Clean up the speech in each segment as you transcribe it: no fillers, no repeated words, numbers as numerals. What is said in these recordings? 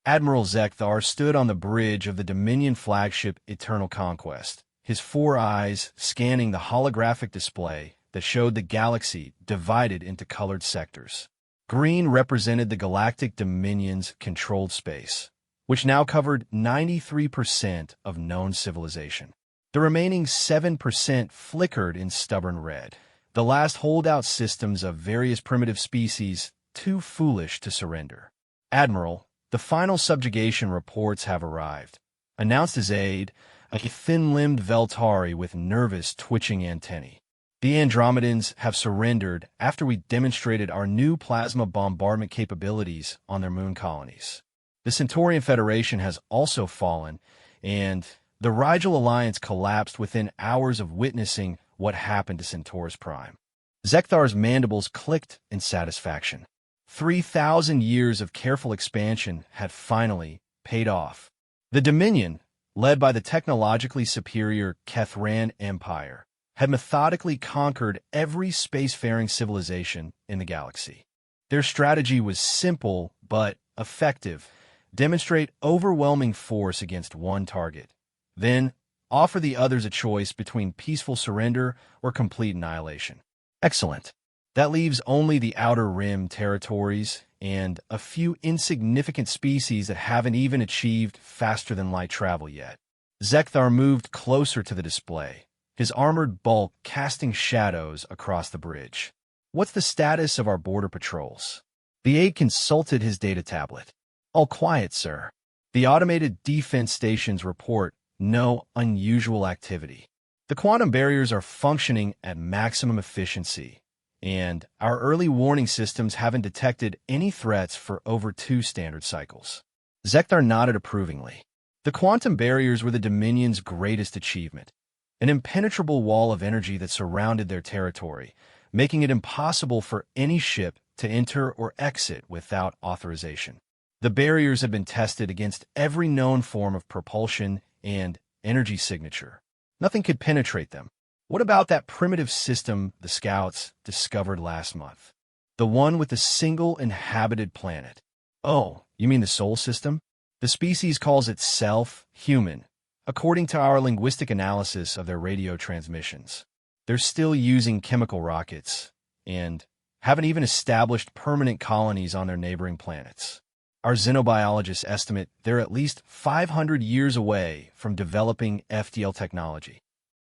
Admiral Zekthar stood on the bridge of the Dominion flagship Eternal Conquest, his 4 eyes scanning the holographic display that showed the galaxy divided into colored sectors. Green represented the Galactic Dominion's controlled space, which now covered 93% of known civilization. The remaining 7% flickered in stubborn red, the last holdout systems of various primitive species too foolish to surrender. Admiral, the final subjugation reports have arrived, announced his aide, a thin-limbed Veltari with nervous, twitching antennae. The Andromedans have surrendered after we demonstrated our new plasma bombardment capabilities on their moon colonies. The Centaurian Federation has also fallen, and the Rigel Alliance collapsed within hours of witnessing what happened to Centaurus Prime. Zekthar's mandibles clicked in satisfaction. 3,000 years of careful expansion had finally paid off. The Dominion, led by the technologically superior Kethran Empire, had methodically conquered every spacefaring civilization in the galaxy. Their strategy was simple but effective: demonstrate overwhelming force against one target, then offer the others a choice between peaceful surrender or complete annihilation. Excellent. That leaves only the Outer Rim territories and a few insignificant species that haven't even achieved faster-than-light travel yet. Zekthar moved closer to the display, his armored bulk casting shadows across the bridge. What's the status of our border patrols? The aide consulted his data tablet. All quiet, sir. The automated defense stations report no unusual activity. The quantum barriers are functioning at maximum efficiency, and our early warning systems haven't detected any threats for over 2 standard cycles. Zekthar nodded approvingly. The quantum barriers were the Dominion's greatest achievement, an impenetrable wall of energy that surrounded their territory, making it impossible for any ship to enter or exit without authorization. The barriers had been tested against every known form of propulsion and energy signature. Nothing could penetrate them. What about that primitive system the Scouts discovered last month? The one with a single inhabited planet. Oh, you mean the Sol system? The species calls itself human, according to our linguistic analysis of their radio transmissions. They're still using chemical rockets and haven't even established permanent colonies on their neighboring planets. Our xenobiologists estimate they're at least 500 years away from developing FDL technology.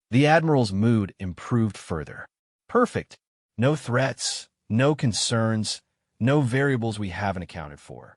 The Admiral's mood improved further. Perfect. No threats, no concerns, no variables we haven't accounted for.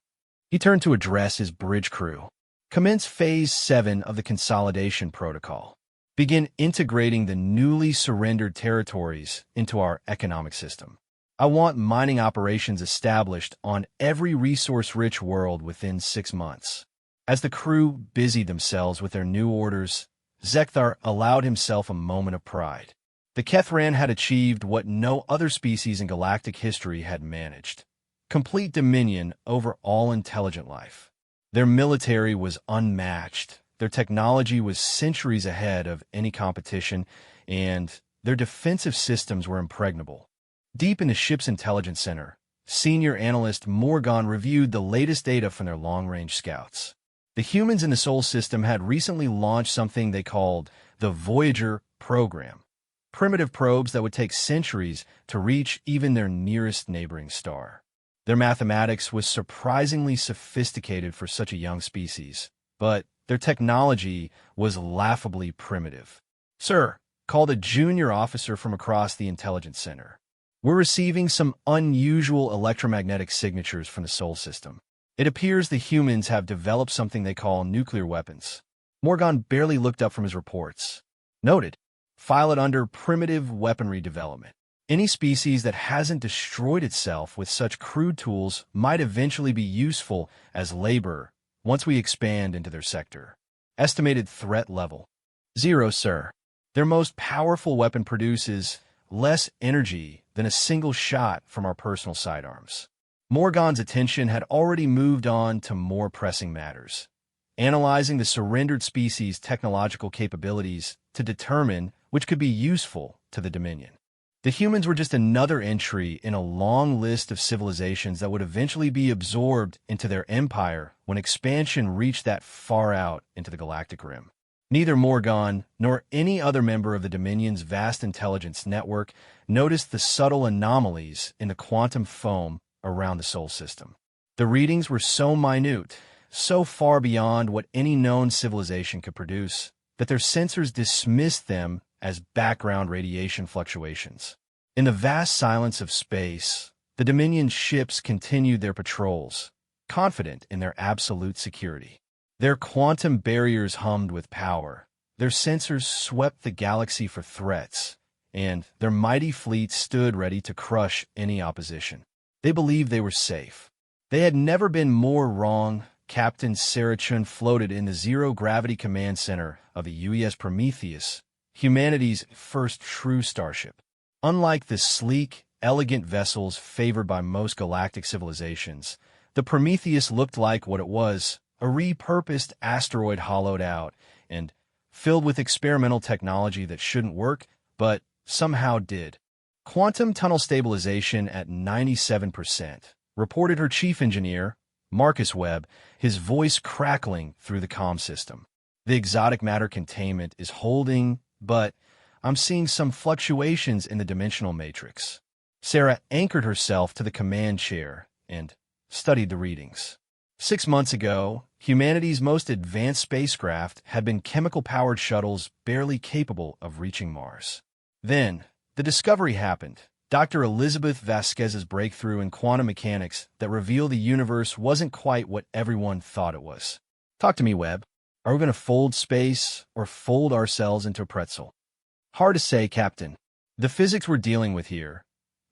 He turned to address his bridge crew. Commence Phase 7 of the Consolidation Protocol. Begin integrating the newly surrendered territories into our economic system. I want mining operations established on every resource-rich world within 6 months. As the crew busied themselves with their new orders, Zekthar allowed himself a moment of pride. The Kethran had achieved what no other species in galactic history had managed: complete dominion over all intelligent life. Their military was unmatched, their technology was centuries ahead of any competition, and their defensive systems were impregnable. Deep in the ship's intelligence center, senior analyst Morgan reviewed the latest data from their long-range scouts. The humans in the Sol system had recently launched something they called the Voyager program, primitive probes that would take centuries to reach even their nearest neighboring star. Their mathematics was surprisingly sophisticated for such a young species, but their technology was laughably primitive. "Sir," called a junior officer from across the intelligence center. "We're receiving some unusual electromagnetic signatures from the Sol system. It appears the humans have developed something they call nuclear weapons." Morgan barely looked up from his reports. "Noted. File it under primitive weaponry development. Any species that hasn't destroyed itself with such crude tools might eventually be useful as labor once we expand into their sector. Estimated threat level: 0, sir. Their most powerful weapon produces less energy than a single shot from our personal sidearms." Morgan's attention had already moved on to more pressing matters, analyzing the surrendered species' technological capabilities to determine which could be useful to the Dominion. The humans were just another entry in a long list of civilizations that would eventually be absorbed into their empire when expansion reached that far out into the galactic rim. Neither Morgan nor any other member of the Dominion's vast intelligence network noticed the subtle anomalies in the quantum foam around the Sol system. The readings were so minute, so far beyond what any known civilization could produce, that their sensors dismissed them as background radiation fluctuations. In the vast silence of space, the Dominion ships continued their patrols, confident in their absolute security. Their quantum barriers hummed with power, their sensors swept the galaxy for threats, and their mighty fleet stood ready to crush any opposition. They believed they were safe. They had never been more wrong. Captain Sarah Chun floated in the zero-gravity command center of the UES Prometheus, humanity's first true starship. Unlike the sleek, elegant vessels favored by most galactic civilizations, the Prometheus looked like what it was, a repurposed asteroid hollowed out and filled with experimental technology that shouldn't work, but somehow did. Quantum tunnel stabilization at 97%, reported her chief engineer, Marcus Webb, his voice crackling through the comm system. The exotic matter containment is holding, but I'm seeing some fluctuations in the dimensional matrix. Sarah anchored herself to the command chair and studied the readings. 6 months ago, humanity's most advanced spacecraft had been chemical-powered shuttles barely capable of reaching Mars. Then, the discovery happened. Dr. Elizabeth Vasquez's breakthrough in quantum mechanics that revealed the universe wasn't quite what everyone thought it was. Talk to me, Webb. Are we going to fold space or fold ourselves into a pretzel? Hard to say, Captain. The physics we're dealing with here,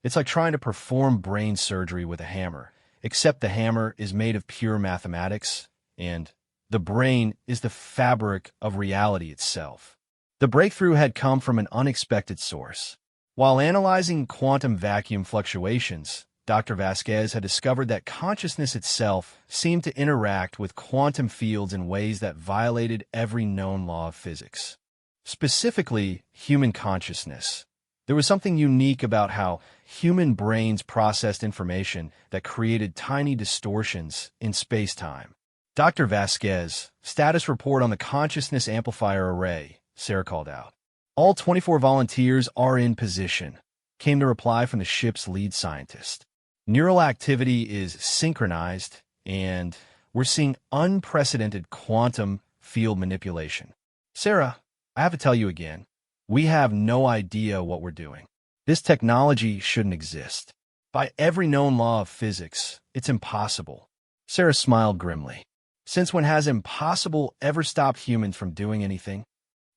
it's like trying to perform brain surgery with a hammer, except the hammer is made of pure mathematics, and the brain is the fabric of reality itself. The breakthrough had come from an unexpected source. While analyzing quantum vacuum fluctuations, Dr. Vasquez had discovered that consciousness itself seemed to interact with quantum fields in ways that violated every known law of physics. Specifically, human consciousness. There was something unique about how human brains processed information that created tiny distortions in space-time. Dr. Vasquez, status report on the consciousness amplifier array, Sarah called out. All 24 volunteers are in position, came the reply from the ship's lead scientist. Neural activity is synchronized, and we're seeing unprecedented quantum field manipulation. Sarah, I have to tell you again, we have no idea what we're doing. This technology shouldn't exist. By every known law of physics, it's impossible. Sarah smiled grimly. Since when has impossible ever stopped humans from doing anything?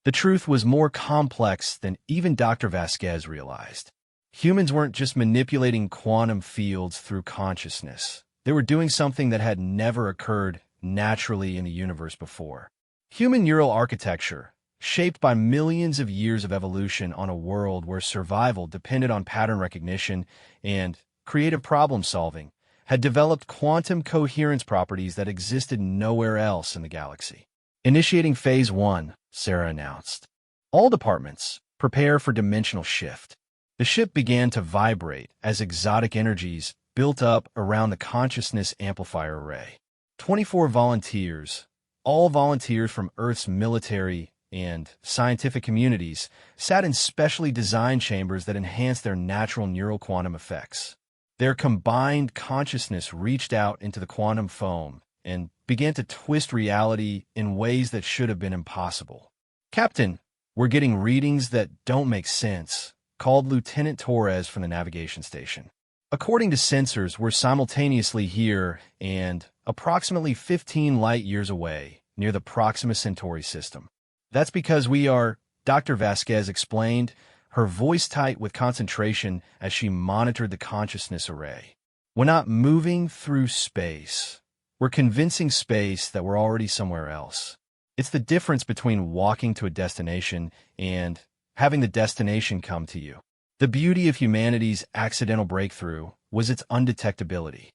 The truth was more complex than even Dr. Vasquez realized. Humans weren't just manipulating quantum fields through consciousness. They were doing something that had never occurred naturally in the universe before. Human neural architecture, shaped by millions of years of evolution on a world where survival depended on pattern recognition and creative problem-solving, had developed quantum coherence properties that existed nowhere else in the galaxy. Initiating Phase 1, Sarah announced. All departments, prepare for dimensional shift. The ship began to vibrate as exotic energies built up around the consciousness amplifier array. 24 volunteers, all volunteers from Earth's military and scientific communities, sat in specially designed chambers that enhanced their natural neural quantum effects. Their combined consciousness reached out into the quantum foam and began to twist reality in ways that should have been impossible. Captain, we're getting readings that don't make sense, called Lieutenant Torres from the navigation station. According to sensors, we're simultaneously here and approximately 15 light-years away, near the Proxima Centauri system. That's because we are, Dr. Vasquez explained, her voice tight with concentration as she monitored the consciousness array. We're not moving through space. We're convincing space that we're already somewhere else. It's the difference between walking to a destination and having the destination come to you. The beauty of humanity's accidental breakthrough was its undetectability.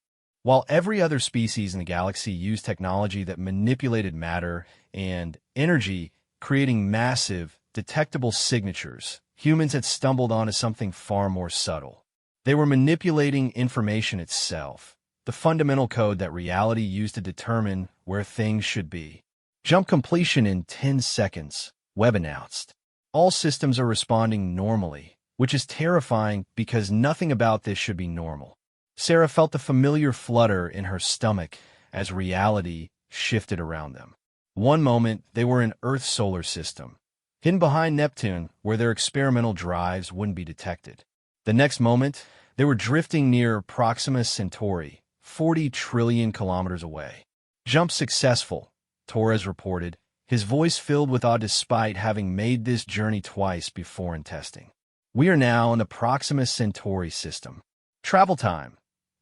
While every other species in the galaxy used technology that manipulated matter and energy, creating massive, detectable signatures, humans had stumbled onto something far more subtle. They were manipulating information itself, the fundamental code that reality used to determine where things should be. Jump completion in 10 seconds, Webb announced. All systems are responding normally, which is terrifying because nothing about this should be normal. Sarah felt the familiar flutter in her stomach as reality shifted around them. One moment, they were in Earth's solar system, hidden behind Neptune where their experimental drives wouldn't be detected. The next moment, they were drifting near Proxima Centauri, 40 trillion kilometers away. Jump successful, Torres reported, his voice filled with awe despite having made this journey twice before in testing. We are now in the Proxima Centauri system. Travel time,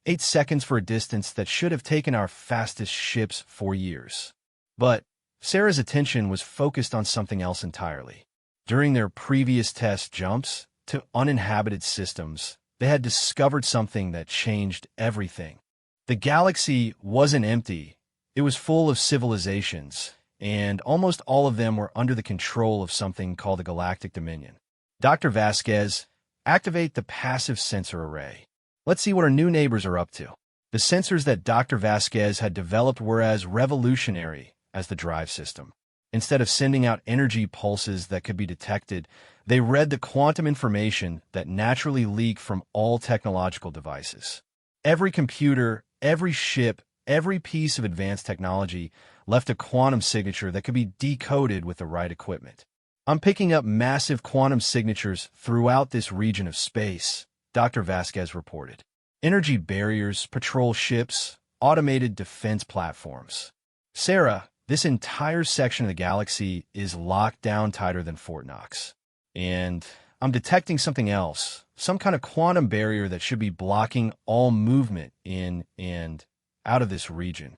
8 seconds for a distance that should have taken our fastest ships 4 years. But Sarah's attention was focused on something else entirely. During their previous test jumps to uninhabited systems, they had discovered something that changed everything. The galaxy wasn't empty. It was full of civilizations, and almost all of them were under the control of something called the Galactic Dominion. Dr. Vasquez, activate the passive sensor array. Let's see what our new neighbors are up to. The sensors that Dr. Vasquez had developed were as revolutionary as the drive system. Instead of sending out energy pulses that could be detected, they read the quantum information that naturally leaked from all technological devices. Every computer, every ship, every piece of advanced technology left a quantum signature that could be decoded with the right equipment. I'm picking up massive quantum signatures throughout this region of space, Dr. Vasquez reported. Energy barriers, patrol ships, automated defense platforms. Sarah, this entire section of the galaxy is locked down tighter than Fort Knox. And I'm detecting something else, some kind of quantum barrier that should be blocking all movement in and out of this region.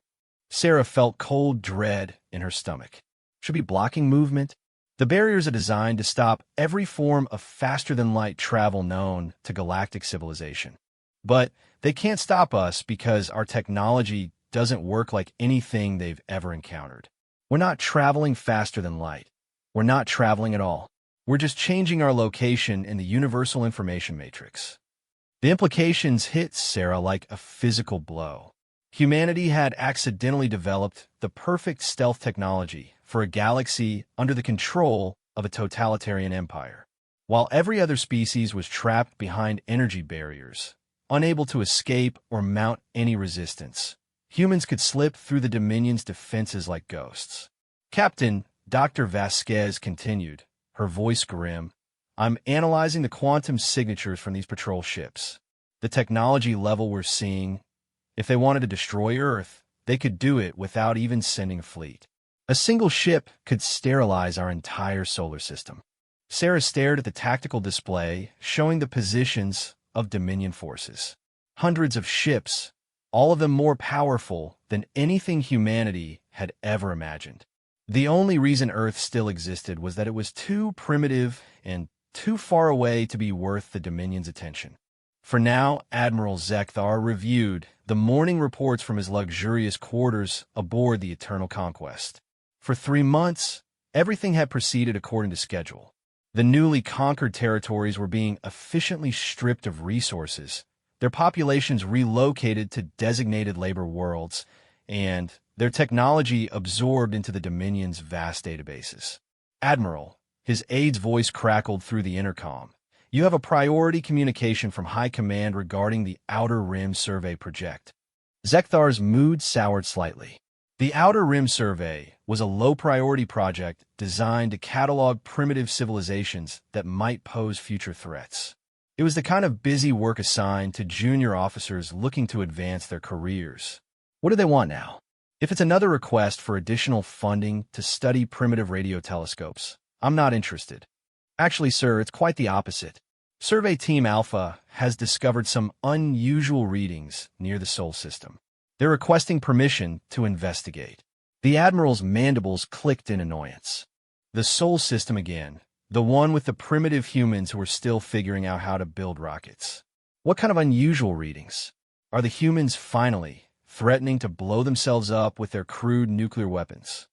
Sarah felt cold dread in her stomach. Should be blocking movement? The barriers are designed to stop every form of faster-than-light travel known to galactic civilization. But they can't stop us because our technology doesn't work like anything they've ever encountered. We're not traveling faster than light. We're not traveling at all. We're just changing our location in the Universal Information Matrix. The implications hit Sarah like a physical blow. Humanity had accidentally developed the perfect stealth technology for a galaxy under the control of a totalitarian empire. While every other species was trapped behind energy barriers, unable to escape or mount any resistance, humans could slip through the Dominion's defenses like ghosts. Captain, Dr. Vasquez continued, her voice grim, I'm analyzing the quantum signatures from these patrol ships. The technology level we're seeing, if they wanted to destroy Earth, they could do it without even sending a fleet. A single ship could sterilize our entire solar system. Sarah stared at the tactical display, showing the positions of Dominion forces. Hundreds of ships, all of them more powerful than anything humanity had ever imagined. The only reason Earth still existed was that it was too primitive and too far away to be worth the Dominion's attention. For now, Admiral Zekthar reviewed the morning reports from his luxurious quarters aboard the Eternal Conquest. For 3 months, everything had proceeded according to schedule. The newly conquered territories were being efficiently stripped of resources, their populations relocated to designated labor worlds, and their technology absorbed into the Dominion's vast databases. Admiral, his aide's voice crackled through the intercom. You have a priority communication from High Command regarding the Outer Rim Survey project. Zekthar's mood soured slightly. The Outer Rim Survey was a low-priority project designed to catalog primitive civilizations that might pose future threats. It was the kind of busy work assigned to junior officers looking to advance their careers. What do they want now? If it's another request for additional funding to study primitive radio telescopes, I'm not interested. Actually, sir, it's quite the opposite. Survey Team Alpha has discovered some unusual readings near the Sol system. They're requesting permission to investigate. The Admiral's mandibles clicked in annoyance. The Sol system again, the one with the primitive humans who are still figuring out how to build rockets. What kind of unusual readings? Are the humans finally threatening to blow themselves up with their crude nuclear weapons?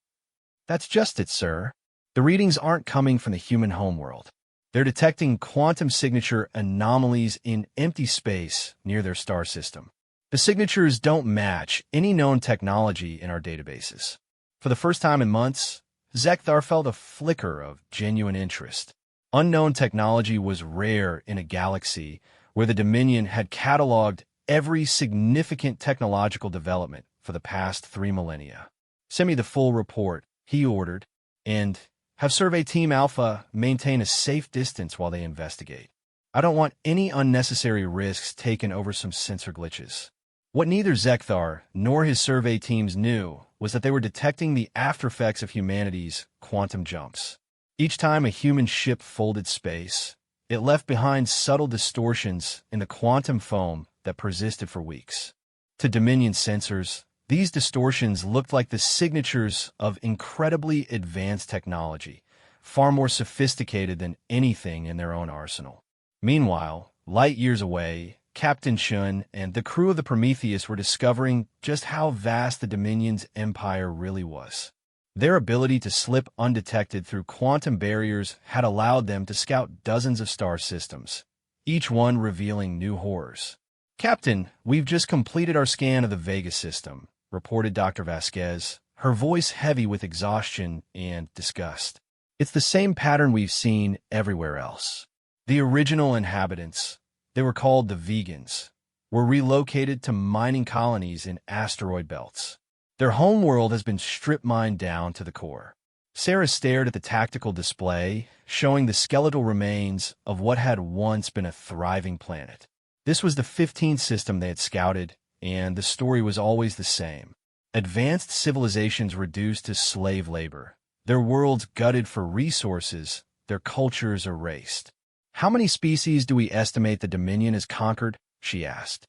That's just it, sir. The readings aren't coming from the human homeworld. They're detecting quantum signature anomalies in empty space near their star system. The signatures don't match any known technology in our databases. For the first time in months, Zekthar felt a flicker of genuine interest. Unknown technology was rare in a galaxy where the Dominion had cataloged every significant technological development for the past 3 millennia. "Send me the full report," he ordered, "and have Survey Team Alpha maintain a safe distance while they investigate. I don't want any unnecessary risks taken over some sensor glitches." What neither Zekthar nor his survey teams knew was that they were detecting the aftereffects of humanity's quantum jumps. Each time a human ship folded space, it left behind subtle distortions in the quantum foam that persisted for weeks. To Dominion sensors, these distortions looked like the signatures of incredibly advanced technology, far more sophisticated than anything in their own arsenal. Meanwhile, light years away, Captain Shun and the crew of the Prometheus were discovering just how vast the Dominion's empire really was. Their ability to slip undetected through quantum barriers had allowed them to scout dozens of star systems, each one revealing new horrors. "Captain, we've just completed our scan of the Vega system," reported Dr. Vasquez, her voice heavy with exhaustion and disgust. "It's the same pattern we've seen everywhere else. The original inhabitants, they were called the Vegans, were relocated to mining colonies in asteroid belts. Their homeworld has been strip-mined down to the core." Sarah stared at the tactical display, showing the skeletal remains of what had once been a thriving planet. This was the 15th system they had scouted, and the story was always the same. Advanced civilizations reduced to slave labor, their worlds gutted for resources, their cultures erased. "How many species do we estimate the Dominion has conquered?" she asked.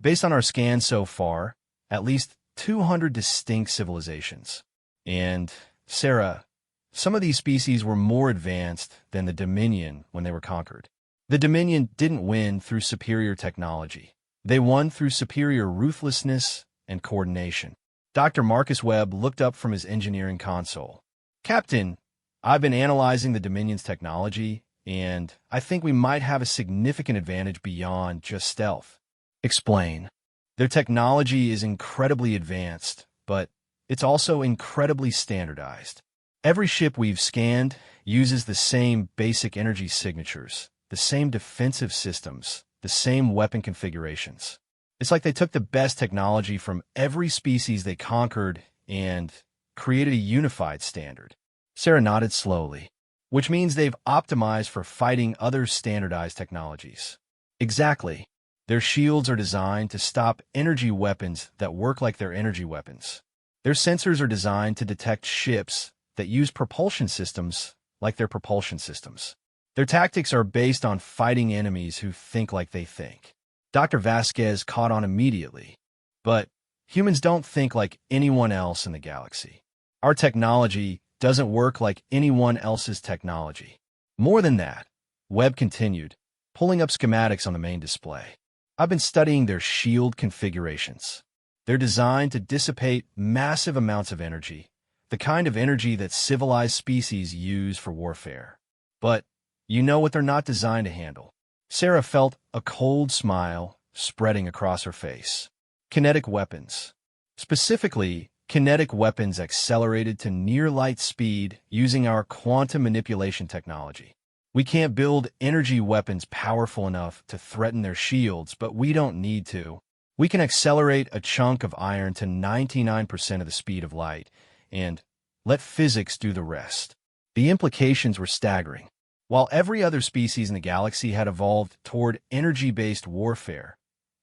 "Based on our scans so far, at least 200 distinct civilizations. And, Sarah, some of these species were more advanced than the Dominion when they were conquered. The Dominion didn't win through superior technology. They won through superior ruthlessness and coordination." Dr. Marcus Webb looked up from his engineering console. "Captain, I've been analyzing the Dominion's technology, and I think we might have a significant advantage beyond just stealth." "Explain." "Their technology is incredibly advanced, but it's also incredibly standardized. Every ship we've scanned uses the same basic energy signatures, the same defensive systems, the same weapon configurations. It's like they took the best technology from every species they conquered and created a unified standard." Sarah nodded slowly. "Which means they've optimized for fighting other standardized technologies." "Exactly. Their shields are designed to stop energy weapons that work like their energy weapons. Their sensors are designed to detect ships that use propulsion systems like their propulsion systems. Their tactics are based on fighting enemies who think like they think." Dr. Vasquez caught on immediately. "But humans don't think like anyone else in the galaxy. Our technology doesn't work like anyone else's technology. More than that," Webb continued, pulling up schematics on the main display. "I've been studying their shield configurations. They're designed to dissipate massive amounts of energy, the kind of energy that civilized species use for warfare. But you know what they're not designed to handle." Sarah felt a cold smile spreading across her face. "Kinetic weapons. Specifically, kinetic weapons accelerated to near-light speed using our quantum manipulation technology. We can't build energy weapons powerful enough to threaten their shields, but we don't need to. We can accelerate a chunk of iron to 99% of the speed of light and let physics do the rest." The implications were staggering. While every other species in the galaxy had evolved toward energy-based warfare,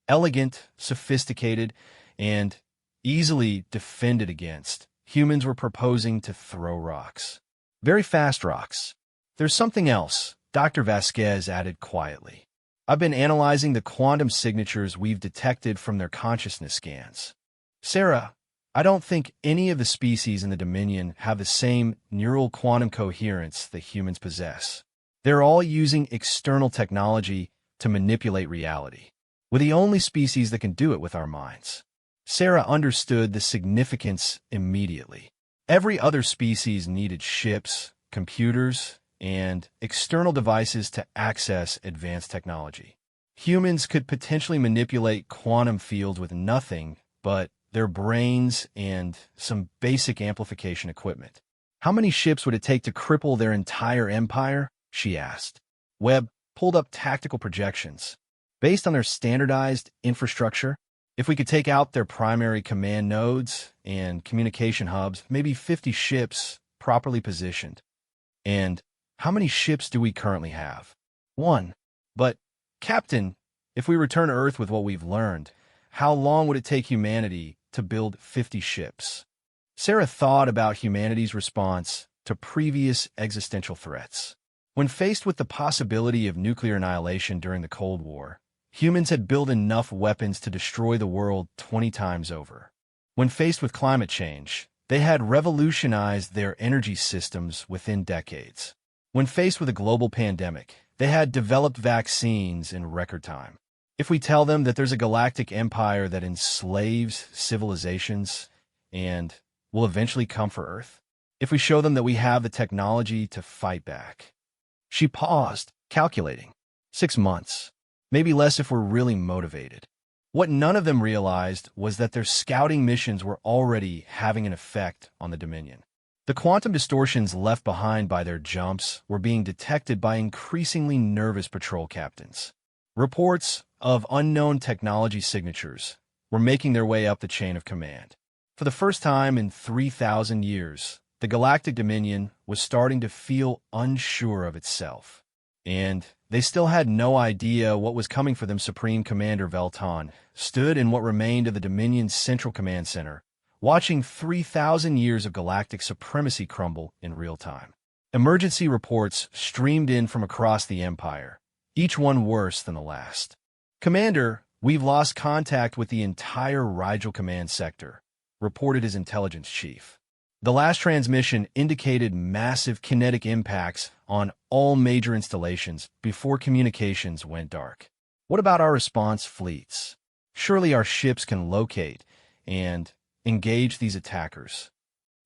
elegant, sophisticated, and easily defended against, humans were proposing to throw rocks. Very fast rocks. "There's something else," Dr. Vasquez added quietly. "I've been analyzing the quantum signatures we've detected from their consciousness scans. Sarah, I don't think any of the species in the Dominion have the same neural quantum coherence that humans possess. They're all using external technology to manipulate reality. We're the only species that can do it with our minds." Sarah understood the significance immediately. Every other species needed ships, computers, and external devices to access advanced technology. Humans could potentially manipulate quantum fields with nothing but their brains and some basic amplification equipment. How many ships would it take to cripple their entire empire? She asked. Webb pulled up tactical projections. Based on their standardized infrastructure, if we could take out their primary command nodes and communication hubs, maybe 50 ships properly positioned. And how many ships do we currently have? One. But, Captain, if we return to Earth with what we've learned, how long would it take humanity to build 50 ships? Sarah thought about humanity's response to previous existential threats. When faced with the possibility of nuclear annihilation during the Cold War, humans had built enough weapons to destroy the world 20 times over. When faced with climate change, they had revolutionized their energy systems within decades. When faced with a global pandemic, they had developed vaccines in record time. If we tell them that there's a galactic empire that enslaves civilizations and will eventually come for Earth, if we show them that we have the technology to fight back. She paused, calculating. 6 months. Maybe less if we're really motivated. What none of them realized was that their scouting missions were already having an effect on the Dominion. The quantum distortions left behind by their jumps were being detected by increasingly nervous patrol captains. Reports of unknown technology signatures were making their way up the chain of command. For the first time in 3,000 years, the Galactic Dominion was starting to feel unsure of itself. And they still had no idea what was coming for them. Supreme Commander Velton stood in what remained of the Dominion's Central Command Center, watching 3,000 years of galactic supremacy crumble in real time. Emergency reports streamed in from across the Empire, each one worse than the last. Commander, we've lost contact with the entire Rigel Command Sector, reported his intelligence chief. The last transmission indicated massive kinetic impacts on all major installations before communications went dark. What about our response fleets? Surely our ships can locate and engage these attackers.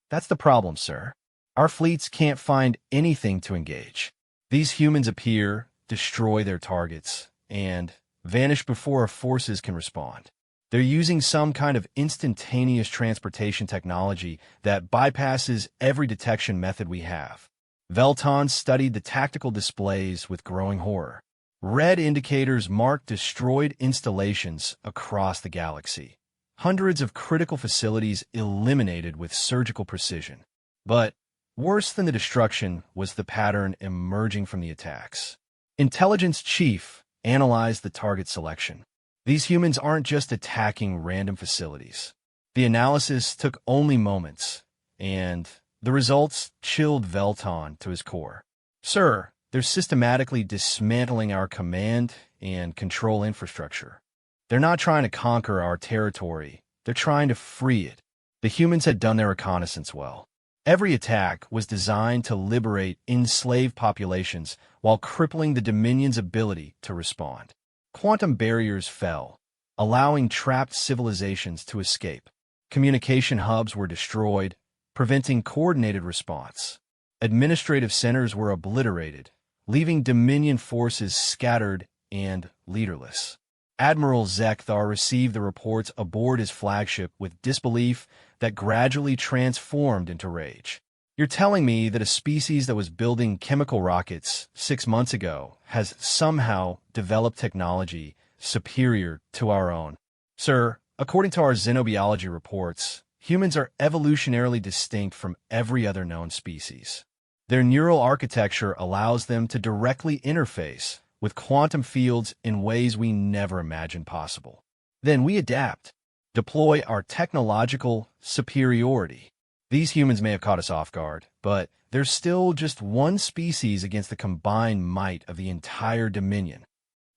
That's the problem, sir. Our fleets can't find anything to engage. These humans appear, destroy their targets, and vanish before our forces can respond. They're using some kind of instantaneous transportation technology that bypasses every detection method we have. Velton studied the tactical displays with growing horror. Red indicators marked destroyed installations across the galaxy. Hundreds of critical facilities eliminated with surgical precision. But worse than the destruction was the pattern emerging from the attacks. Intelligence Chief analyzed the target selection. These humans aren't just attacking random facilities. The analysis took only moments, and the results chilled Velton to his core. Sir, they're systematically dismantling our command and control infrastructure. They're not trying to conquer our territory. They're trying to free it. The humans had done their reconnaissance well. Every attack was designed to liberate enslaved populations while crippling the Dominion's ability to respond. Quantum barriers fell, allowing trapped civilizations to escape. Communication hubs were destroyed, preventing coordinated response. Administrative centers were obliterated, leaving Dominion forces scattered and leaderless. Admiral Zekthar received the reports aboard his flagship with disbelief that gradually transformed into rage. You're telling me that a species that was building chemical rockets 6 months ago has somehow developed technology superior to our own? Sir, according to our xenobiology reports, humans are evolutionarily distinct from every other known species. Their neural architecture allows them to directly interface with quantum fields in ways we never imagined possible. Then we adapt, deploy our technological superiority. These humans may have caught us off guard, but there's still just one species against the combined might of the entire Dominion.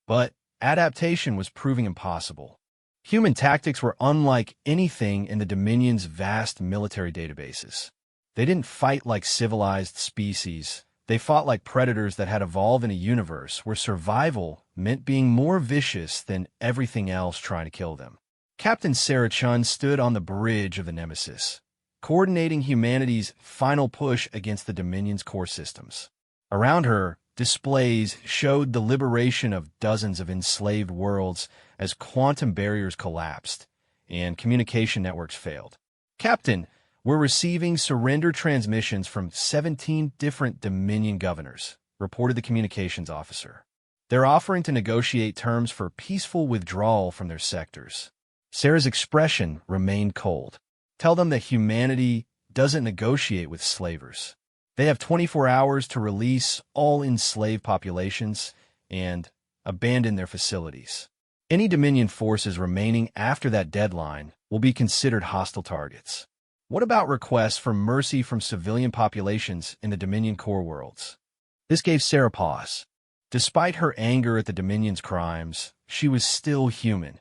But adaptation was proving impossible. Human tactics were unlike anything in the Dominion's vast military databases. They didn't fight like civilized species. They fought like predators that had evolved in a universe where survival meant being more vicious than everything else trying to kill them. Captain Sarah Chun stood on the bridge of the Nemesis, coordinating humanity's final push against the Dominion's core systems. Around her, displays showed the liberation of dozens of enslaved worlds as quantum barriers collapsed and communication networks failed. Captain, we're receiving surrender transmissions from 17 different Dominion governors, reported the communications officer. They're offering to negotiate terms for peaceful withdrawal from their sectors. Sarah's expression remained cold. Tell them that humanity doesn't negotiate with slavers. They have 24 hours to release all enslaved populations and abandon their facilities. Any Dominion forces remaining after that deadline will be considered hostile targets. What about requests for mercy from civilian populations in the Dominion core worlds? This gave Sarah pause. Despite her anger at the Dominion's crimes, she was still human.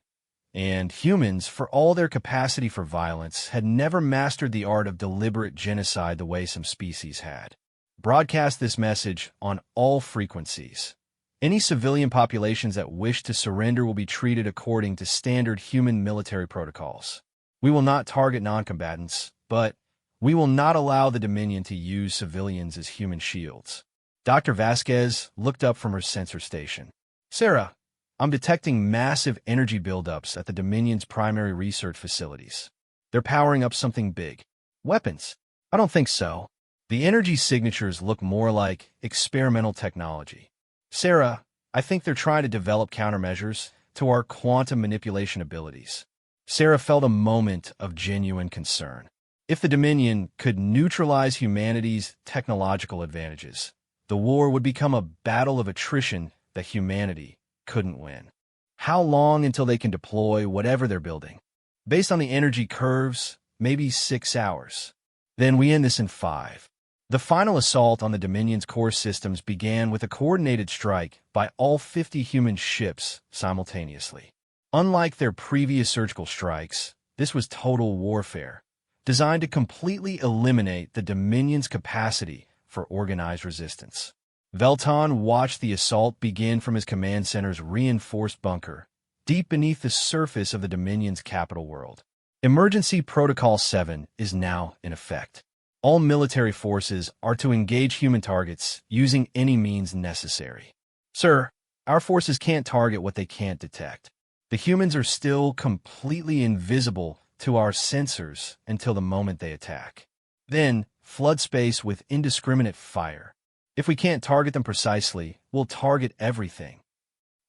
And humans, for all their capacity for violence, had never mastered the art of deliberate genocide the way some species had. Broadcast this message on all frequencies. Any civilian populations that wish to surrender will be treated according to standard human military protocols. We will not target non-combatants, but we will not allow the Dominion to use civilians as human shields. Dr. Vasquez looked up from her sensor station. Sarah, I'm detecting massive energy buildups at the Dominion's primary research facilities. They're powering up something big. Weapons? I don't think so. The energy signatures look more like experimental technology. Sarah, I think they're trying to develop countermeasures to our quantum manipulation abilities. Sarah felt a moment of genuine concern. If the Dominion could neutralize humanity's technological advantages, the war would become a battle of attrition that humanity couldn't win. How long until they can deploy whatever they're building? Based on the energy curves, maybe 6 hours. Then we end this in 5. The final assault on the Dominion's core systems began with a coordinated strike by all 50 human ships simultaneously. Unlike their previous surgical strikes, this was total warfare, designed to completely eliminate the Dominion's capacity for organized resistance. Velton watched the assault begin from his command center's reinforced bunker, deep beneath the surface of the Dominion's capital world. Emergency Protocol 7 is now in effect. All military forces are to engage human targets using any means necessary. Sir, our forces can't target what they can't detect. The humans are still completely invisible to our sensors until the moment they attack. Then, flood space with indiscriminate fire. If we can't target them precisely, we'll target everything.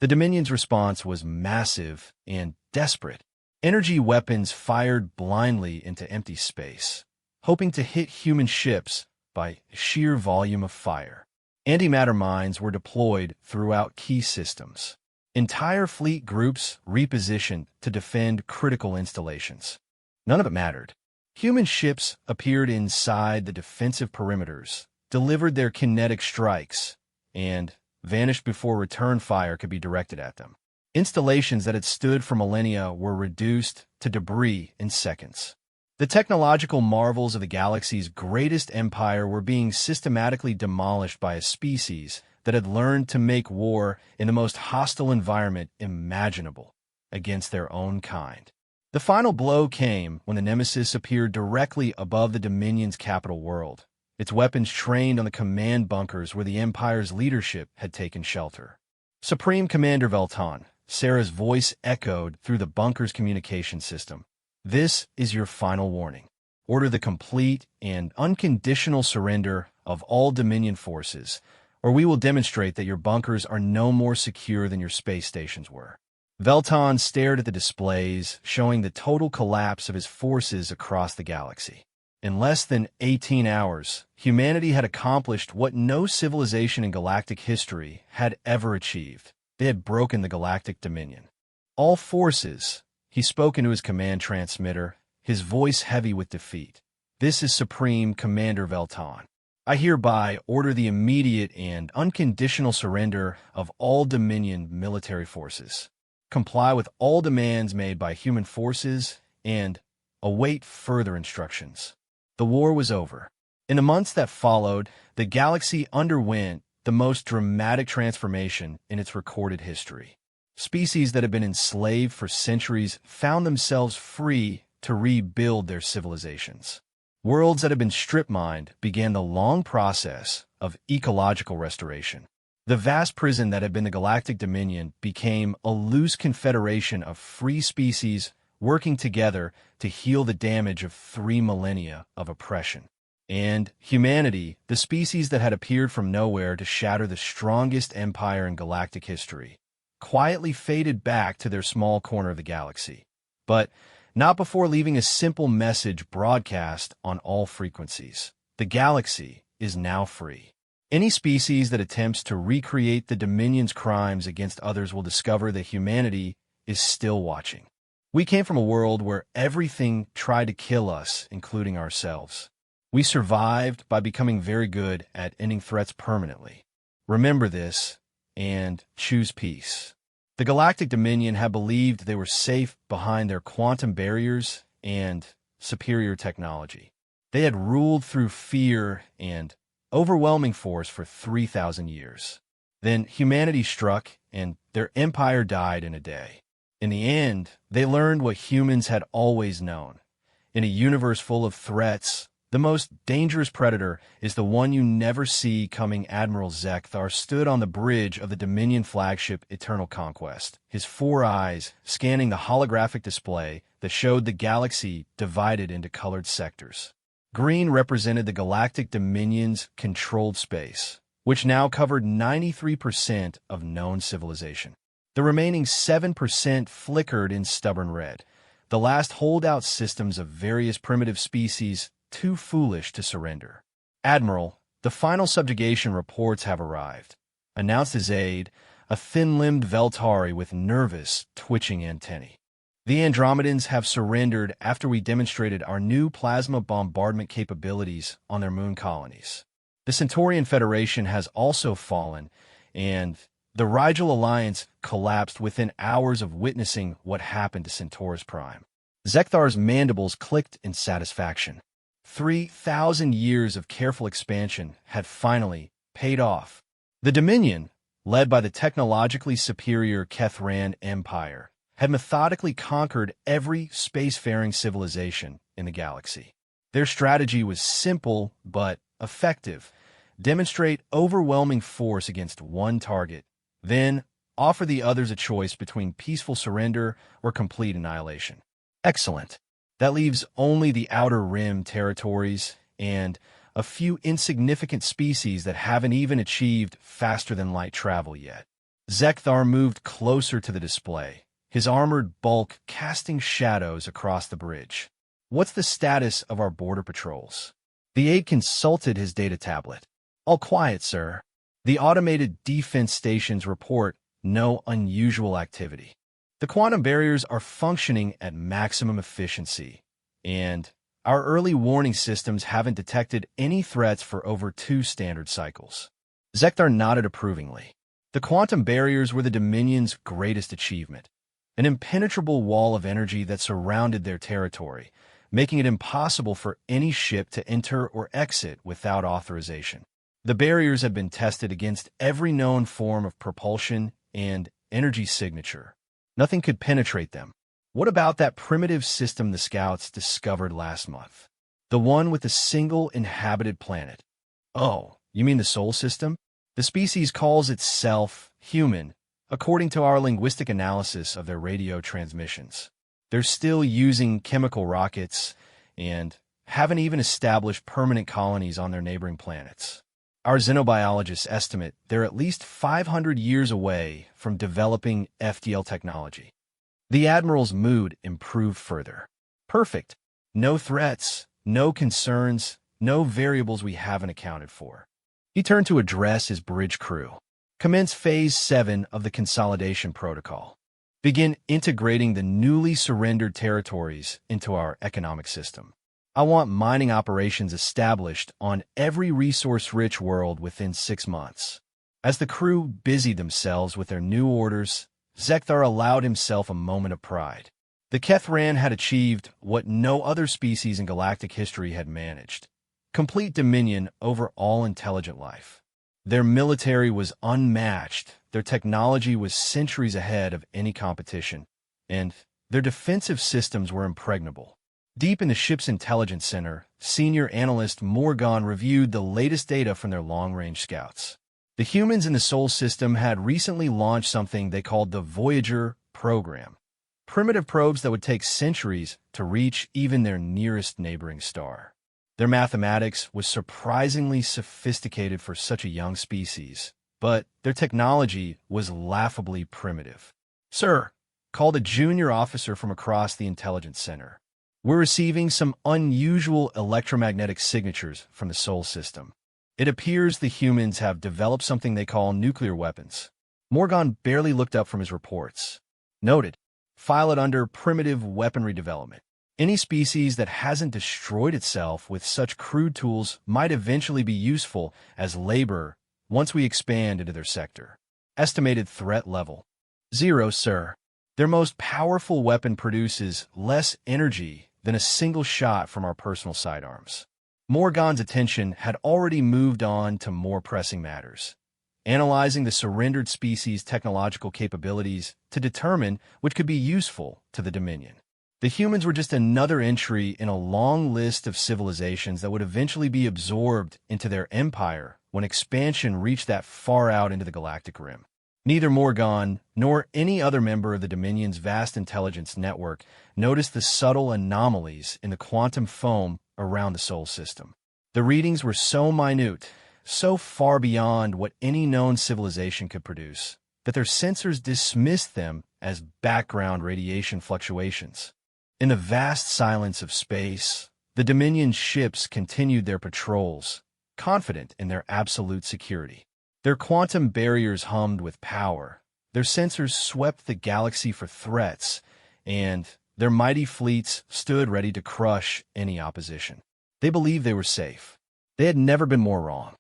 The Dominion's response was massive and desperate. Energy weapons fired blindly into empty space, hoping to hit human ships by sheer volume of fire. Antimatter mines were deployed throughout key systems. Entire fleet groups repositioned to defend critical installations. None of it mattered. Human ships appeared inside the defensive perimeters, delivered their kinetic strikes, and vanished before return fire could be directed at them. Installations that had stood for millennia were reduced to debris in seconds. The technological marvels of the galaxy's greatest empire were being systematically demolished by a species that had learned to make war in the most hostile environment imaginable against their own kind. The final blow came when the Nemesis appeared directly above the Dominion's capital world, its weapons trained on the command bunkers where the Empire's leadership had taken shelter. Supreme Commander Velton, Sarah's voice echoed through the bunker's communication system. This is your final warning. Order the complete and unconditional surrender of all Dominion forces, or we will demonstrate that your bunkers are no more secure than your space stations were. Velton stared at the displays, showing the total collapse of his forces across the galaxy. In less than 18 hours, humanity had accomplished what no civilization in galactic history had ever achieved. They had broken the Galactic Dominion. All forces, he spoke into his command transmitter, his voice heavy with defeat. This is Supreme Commander Velton. I hereby order the immediate and unconditional surrender of all Dominion military forces. Comply with all demands made by human forces and await further instructions. The war was over. In the months that followed, the galaxy underwent the most dramatic transformation in its recorded history. Species that had been enslaved for centuries found themselves free to rebuild their civilizations. Worlds that had been strip-mined began the long process of ecological restoration. The vast prison that had been the Galactic Dominion became a loose confederation of free species working together to heal the damage of 3 millennia of oppression. And humanity, the species that had appeared from nowhere to shatter the strongest empire in galactic history, quietly faded back to their small corner of the galaxy. But not before leaving a simple message broadcast on all frequencies. The galaxy is now free. Any species that attempts to recreate the Dominion's crimes against others will discover that humanity is still watching. We came from a world where everything tried to kill us, including ourselves. We survived by becoming very good at ending threats permanently. Remember this and choose peace. The Galactic Dominion had believed they were safe behind their quantum barriers and superior technology. They had ruled through fear and overwhelming force for 3,000 years. Then humanity struck, and their empire died in a day. In the end, they learned what humans had always known. In a universe full of threats, the most dangerous predator is the one you never see coming. Admiral Zekthar stood on the bridge of the Dominion flagship Eternal Conquest, his 4 eyes scanning the holographic display that showed the galaxy divided into colored sectors. Green represented the Galactic Dominion's controlled space, which now covered 93% of known civilization. The remaining 7% flickered in stubborn red, the last holdout systems of various primitive species too foolish to surrender. Admiral, the final subjugation reports have arrived, announced his aide, a thin-limbed Veltari with nervous, twitching antennae. The Andromedans have surrendered after we demonstrated our new plasma bombardment capabilities on their moon colonies. The Centaurian Federation has also fallen, and the Rigel Alliance collapsed within hours of witnessing what happened to Centaurus Prime. Zekthar's mandibles clicked in satisfaction. 3,000 years of careful expansion had finally paid off. The Dominion, led by the technologically superior Kethran Empire, had methodically conquered every spacefaring civilization in the galaxy. Their strategy was simple but effective. Demonstrate overwhelming force against one target, then offer the others a choice between peaceful surrender or complete annihilation. Excellent. That leaves only the Outer Rim territories and a few insignificant species that haven't even achieved faster-than-light travel yet. Zekthar moved closer to the display, his armored bulk casting shadows across the bridge. What's the status of our border patrols? The aide consulted his data tablet. All quiet, sir. The automated defense stations report no unusual activity. The quantum barriers are functioning at maximum efficiency, and our early warning systems haven't detected any threats for over 2 standard cycles. Zekthar nodded approvingly. The quantum barriers were the Dominion's greatest achievement, an impenetrable wall of energy that surrounded their territory, making it impossible for any ship to enter or exit without authorization. The barriers had been tested against every known form of propulsion and energy signature. Nothing could penetrate them. What about that primitive system the scouts discovered last month? The one with a single inhabited planet. Oh, you mean the Sol system? The species calls itself human, according to our linguistic analysis of their radio transmissions. They're still using chemical rockets and haven't even established permanent colonies on their neighboring planets. Our xenobiologists estimate they're at least 500 years away from developing FDL technology. The Admiral's mood improved further. Perfect. No threats, no concerns, no variables we haven't accounted for. He turned to address his bridge crew. Commence Phase 7 of the Consolidation Protocol. Begin integrating the newly surrendered territories into our economic system. I want mining operations established on every resource-rich world within 6 months. As the crew busied themselves with their new orders, Zekthar allowed himself a moment of pride. The Kethran had achieved what no other species in galactic history had managed: complete dominion over all intelligent life. Their military was unmatched, their technology was centuries ahead of any competition, and their defensive systems were impregnable. Deep in the ship's intelligence center, senior analyst Morgan reviewed the latest data from their long-range scouts. The humans in the Sol system had recently launched something they called the Voyager program. Primitive probes that would take centuries to reach even their nearest neighboring star. Their mathematics was surprisingly sophisticated for such a young species, but their technology was laughably primitive. "Sir," called a junior officer from across the intelligence center. "We're receiving some unusual electromagnetic signatures from the Sol system. It appears the humans have developed something they call nuclear weapons." Morgan barely looked up from his reports. "Noted. File it under primitive weaponry development. Any species that hasn't destroyed itself with such crude tools might eventually be useful as labor once we expand into their sector. Estimated threat level: 0, sir. Their most powerful weapon produces less energy than a single shot from our personal sidearms." Morgan's attention had already moved on to more pressing matters, analyzing the surrendered species' technological capabilities to determine which could be useful to the Dominion. The humans were just another entry in a long list of civilizations that would eventually be absorbed into their empire when expansion reached that far out into the galactic rim. Neither Morgan nor any other member of the Dominion's vast intelligence network noticed the subtle anomalies in the quantum foam around the Sol system. The readings were so minute, so far beyond what any known civilization could produce, that their sensors dismissed them as background radiation fluctuations. In the vast silence of space, the Dominion ships continued their patrols, confident in their absolute security. Their quantum barriers hummed with power, their sensors swept the galaxy for threats, and their mighty fleets stood ready to crush any opposition. They believed they were safe. They had never been more wrong.